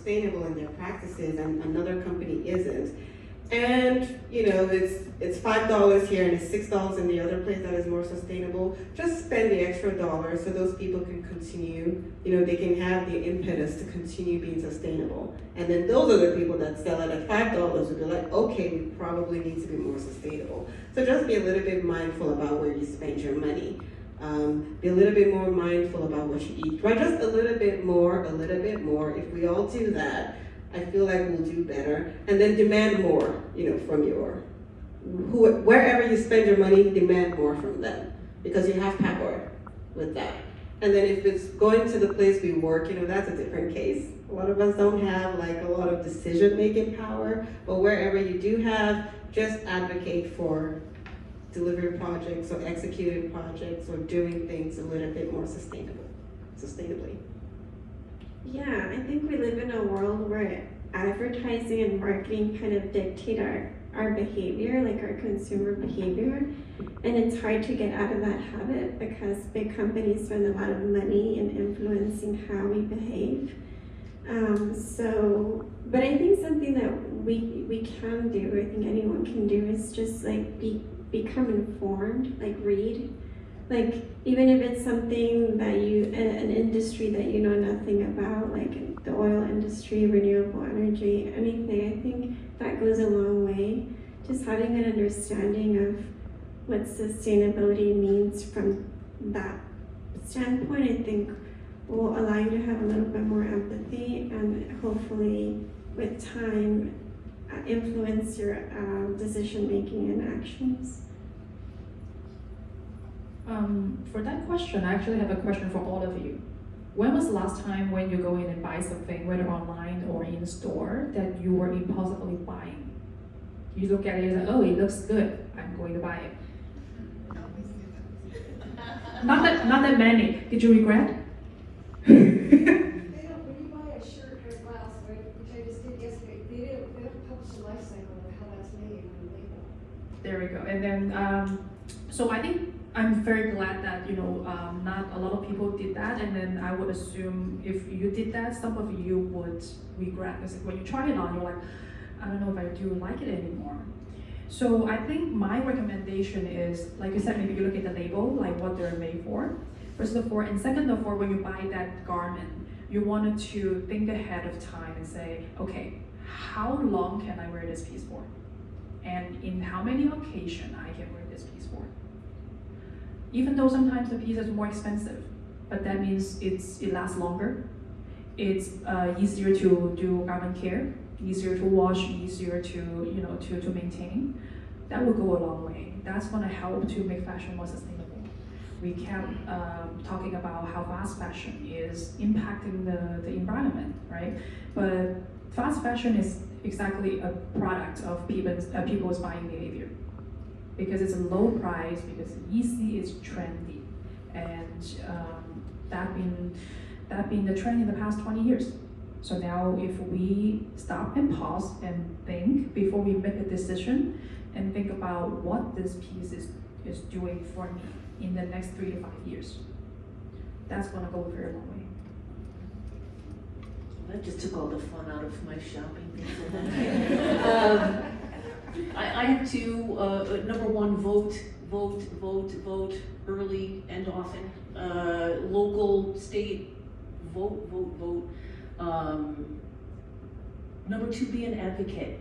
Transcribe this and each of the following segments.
sustainable in their practices and another company isn't, and it's $5 here and it's $6 in the other place that is more sustainable, just spend the extra dollar so those people can continue, they can have the impetus to continue being sustainable. And then those other people that sell it at $5 will be like, okay, we probably need to be more sustainable. So just be a little bit mindful about where you spend your money. Be a little bit more mindful about what you eat. Try just a little bit more. If we all do that, I feel like we'll do better. And then demand more, from wherever you spend your money, demand more from them, because you have power with that. And then if it's going to the place we work, that's a different case. A lot of us don't have like a lot of decision-making power, but wherever you do have, just advocate for delivered projects or executed projects or doing things a little bit more sustainably. Yeah, I think we live in a world where advertising and marketing kind of dictate our behavior, like our consumer behavior. And it's hard to get out of that habit because big companies spend a lot of money in influencing how we behave. But I think something that we can do, I think anyone can do, is just like become informed, like read. Like, even if it's something that an industry that you know nothing about, like the oil industry, renewable energy, anything, I think that goes a long way. Just having an understanding of what sustainability means from that standpoint, I think will allow you to have a little bit more empathy and hopefully with time influence your decision making and actions. For that question, I actually have a question for all of you. When was the last time when you go in and buy something, whether online or in store, that you were impulsively buying? You look at it and say, oh, it looks good, I'm going to buy it. Not that many. Did you regret? When you buy a shirt or a blouse, which I just did yesterday, they don't publish the life cycle of how that's made on the label. There we go. And then, so I think I'm very glad that not a lot of people did that. And then I would assume if you did that, some of you would regret, because when you try it on, you're like, I don't know if I do like it anymore. So I think my recommendation is, like you said, maybe you look at the label, like what they're made for, first of all. And second of all, when you buy that garment, you wanted to think ahead of time and say, okay, how long can I wear this piece for? And in how many occasions I can wear this piece for? Even though sometimes the piece is more expensive, but that means it lasts longer. It's easier to do garment care, easier to wash, easier to maintain. That will go a long way. That's going to help to make fashion more sustainable. We kept talking about how fast fashion is impacting the environment, right? But fast fashion is exactly a product of people's buying behavior, because it's a low price, because it's easy, it's trendy, and that been the trend in the past 20 years. So now if we stop and pause and think before we make a decision, and think about what this piece is doing for me in the next 3 to 5 years, that's gonna go a very long way. That just took all the fun out of my shopping thing. I have two. Number one, vote early and often. Local, state, vote. Number two, be an advocate.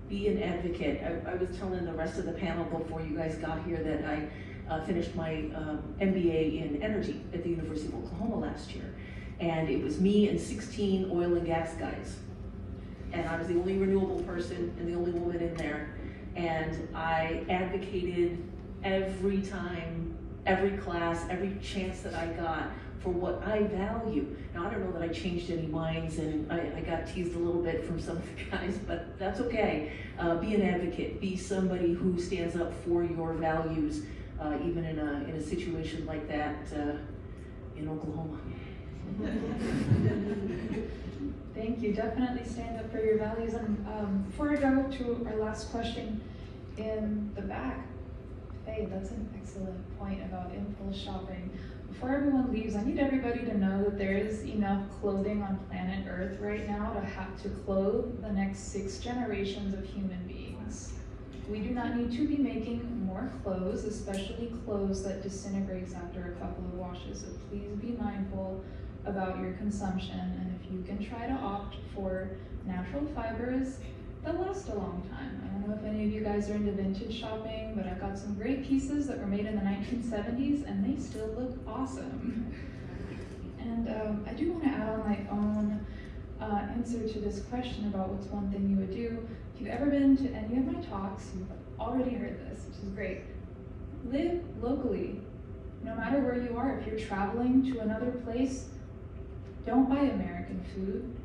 Be an advocate. I was telling the rest of the panel before you guys got here that I finished my MBA in energy at the University of Oklahoma last year. And it was me and 16 oil and gas guys. And I was the only renewable person and the only woman in there. And I advocated every time, every class, every chance that I got for what I value. Now, I don't know that I changed any minds, and I got teased a little bit from some of the guys, but that's okay. Be an advocate. Be somebody who stands up for your values, even in a situation like that in Oklahoma. Thank you. Definitely stand up for your values. And before I go to our last question in the back, hey, that's an excellent point about impulse shopping. before everyone leaves, I need everybody to know that there is enough clothing on planet Earth right now to have to clothe the next 6 generations of human beings. We do not need to be making more clothes, especially clothes that disintegrates after a couple of washes. So please be mindful about your consumption, and if you can try to opt for natural fibers, they'll last a long time. I don't know if any of you guys are into vintage shopping, but I've got some great pieces that were made in the 1970s and they still look awesome. And I do want to add on my own answer to this question about what's one thing you would do. If you've ever been to any of my talks, you've already heard this, which is great. Live locally. No matter where you are, if you're traveling to another place, don't buy American food.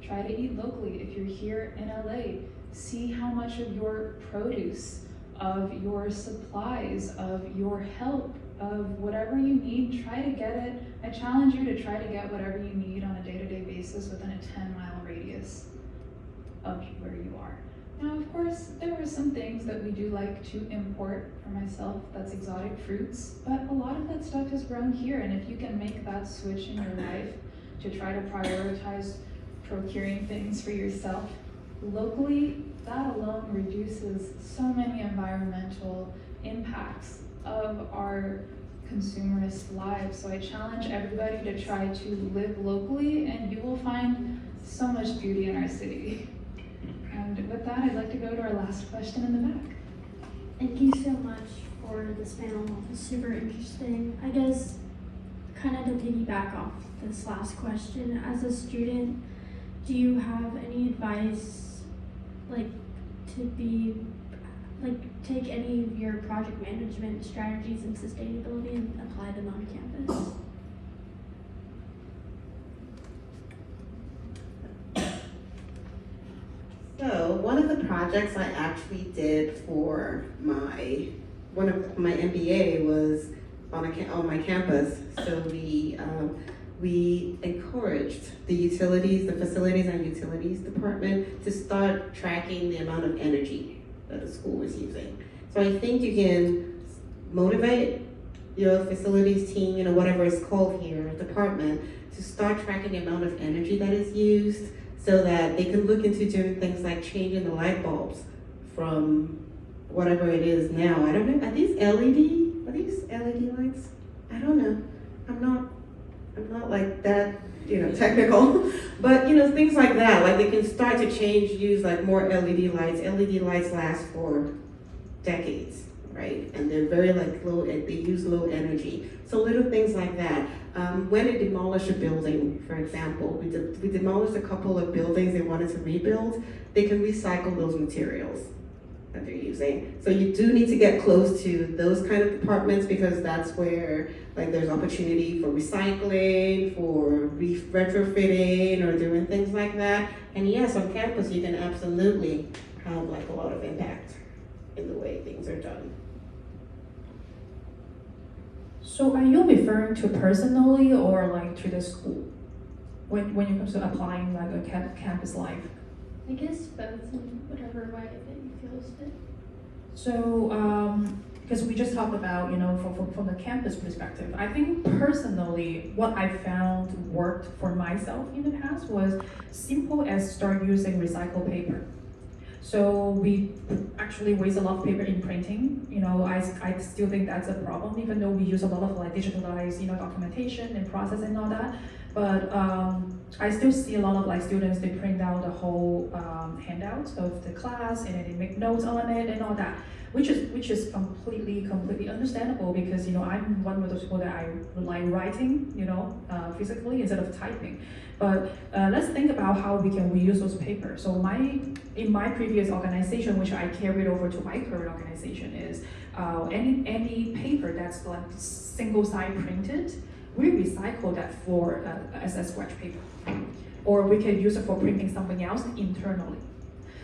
Try to eat locally. If you're here in LA, see how much of your produce, of your supplies, of your help, of whatever you need, try to get it. I challenge you to try to get whatever you need on a day-to-day basis within a 10-mile radius of where you are. Now, of course, there are some things that we do like to import. For myself, that's exotic fruits, but a lot of that stuff is grown here, and if you can make that switch in your life to try to prioritize procuring things for yourself locally, that alone reduces so many environmental impacts of our consumerist lives. So I challenge everybody to try to live locally, and you will find so much beauty in our city. And with that, I'd like to go to our last question in the back. Thank you so much for this panel. It's super interesting. I guess kind of to piggyback off this last question, as a student, do you have any advice, like, to be, like, take any of your project management strategies and sustainability and apply them on campus? So one of the projects I actually did for my MBA was on my campus. So we encouraged the facilities and utilities department to start tracking the amount of energy that the school was using. So I think you can motivate your facilities team, whatever it's called here, department, to start tracking the amount of energy that is used, so that they can look into doing things like changing the light bulbs from whatever it is now. I don't know, are these LED lights? I don't know. I'm not like that, technical. But things like that, like they can start to use like more LED lights. LED lights last for decades, right? And they're very low, they use low energy. So little things like that. When they demolish a building, for example, we demolished a couple of buildings they wanted to rebuild, they can recycle those materials that they're using. So you do need to get close to those kind of departments, because that's where there's opportunity for recycling, for retrofitting, or doing things like that. And yes, on campus you can absolutely have a lot of impact in the way things are done. So are you referring to personally or to the school when it comes to applying a campus life? I guess both, in whatever way that you feel is fit. So because we just talked about from the campus perspective, I think personally what I found worked for myself in the past was simple as start using recycled paper. So we actually waste a lot of paper in printing. I still think that's a problem, even though we use a lot of digitalized documentation and process and all that. But I still see a lot of students, they print out the whole handout of the class and then they make notes on it and all that, which is completely understandable, because I'm one of those people that I like writing physically instead of typing. But let's think about how we can reuse those papers. So in my previous organization, which I carried over to my current organization, is any paper that's single side printed, we recycle that for as a scratch paper, or we can use it for printing something else internally.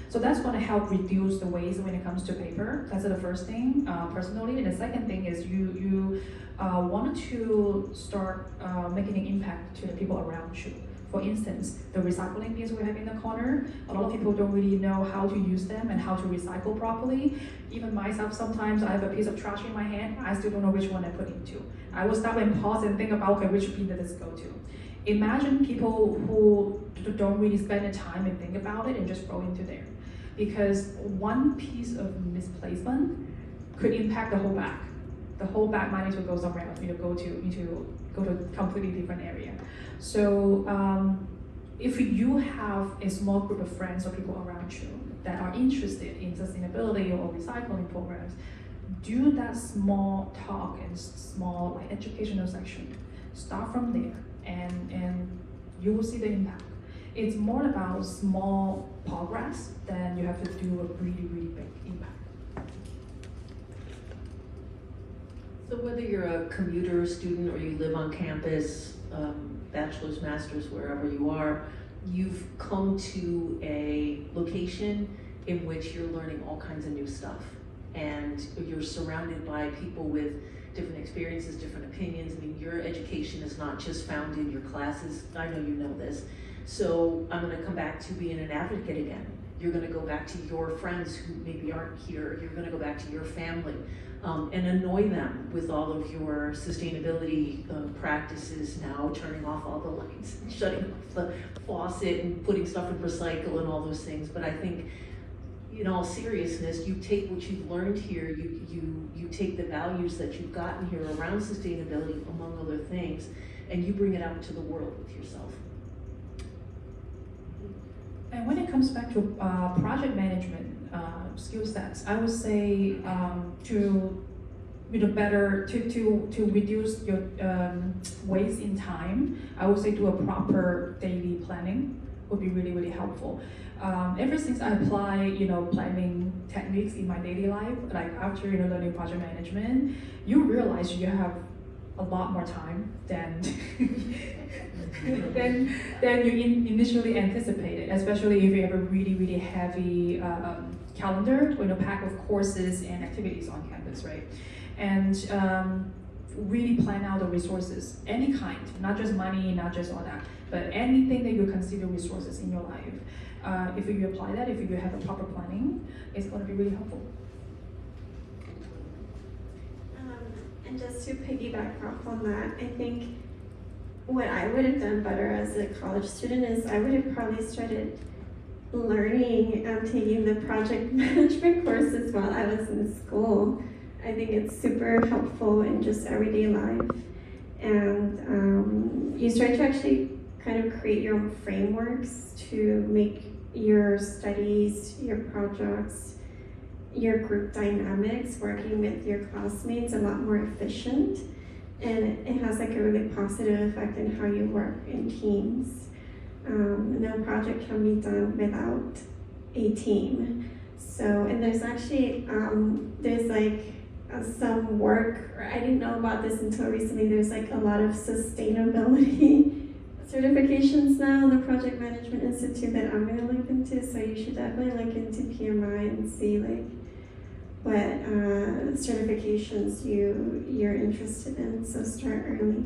So that's going to help reduce the waste when it comes to paper. That's the first thing, personally. And the second thing is you want to start making an impact to the people around you. For instance, the recycling bins we have in the corner, a lot of people don't really know how to use them and how to recycle properly. Even myself, sometimes I have a piece of trash in my hand, I still don't know which one I put into. I will stop and pause and think about, okay, which bin does this go to? Imagine people who don't really spend the time and think about it and just throw into there. Because one piece of misplacement could impact the whole bag. The whole bag might need to go somewhere else, go to a completely different area. So if you have a small group of friends or people around you that are interested in sustainability or recycling programs, do that small talk and small educational section. Start from there, and you will see the impact. It's more about small progress than you have to do a really, really big impact. So whether you're a commuter student or you live on campus, bachelor's, master's, wherever you are, you've come to a location in which you're learning all kinds of new stuff. And you're surrounded by people with different experiences, different opinions. I mean, your education is not just found in your classes. I know you know this. So I'm gonna come back to being an advocate again. You're gonna go back to your friends who maybe aren't here. You're gonna go back to your family and annoy them with all of your sustainability practices now, turning off all the lights, shutting off the faucet and putting stuff in recycle and all those things. But I think in all seriousness, you take what you've learned here, you take the values that you've gotten here around sustainability, among other things, and you bring it out into the world with yourself. And when it comes back to project management skill sets, I would say to reduce your waste in time, I would say do a proper daily planning would be really, really helpful. Ever since I apply, planning techniques in my daily life, like after learning project management, you realize you have a lot more time than than you initially anticipated, especially if you have a really, really heavy calendar, packed with courses and activities on campus, right? And really plan out the resources, any kind, not just money, not just all that, but anything that you consider resources in your life. If you apply that, if you have a proper planning, it's going to be really helpful. And just to piggyback off on that, I think what I would have done better as a college student is I would have probably started learning and taking the project management courses while I was in school. I think it's super helpful in just everyday life. And you start to actually kind of create your own frameworks to make your studies, your projects, your group dynamics, working with your classmates a lot more efficient. And it has like a really positive effect in how you work in teams. No project can be done without a team. So, and there's actually, there's like some work, or I didn't know about this until recently, there's like a lot of sustainability certifications now in the Project Management Institute that I'm gonna look into, so you should definitely look into PMI and see like what certifications you're interested in, so start early.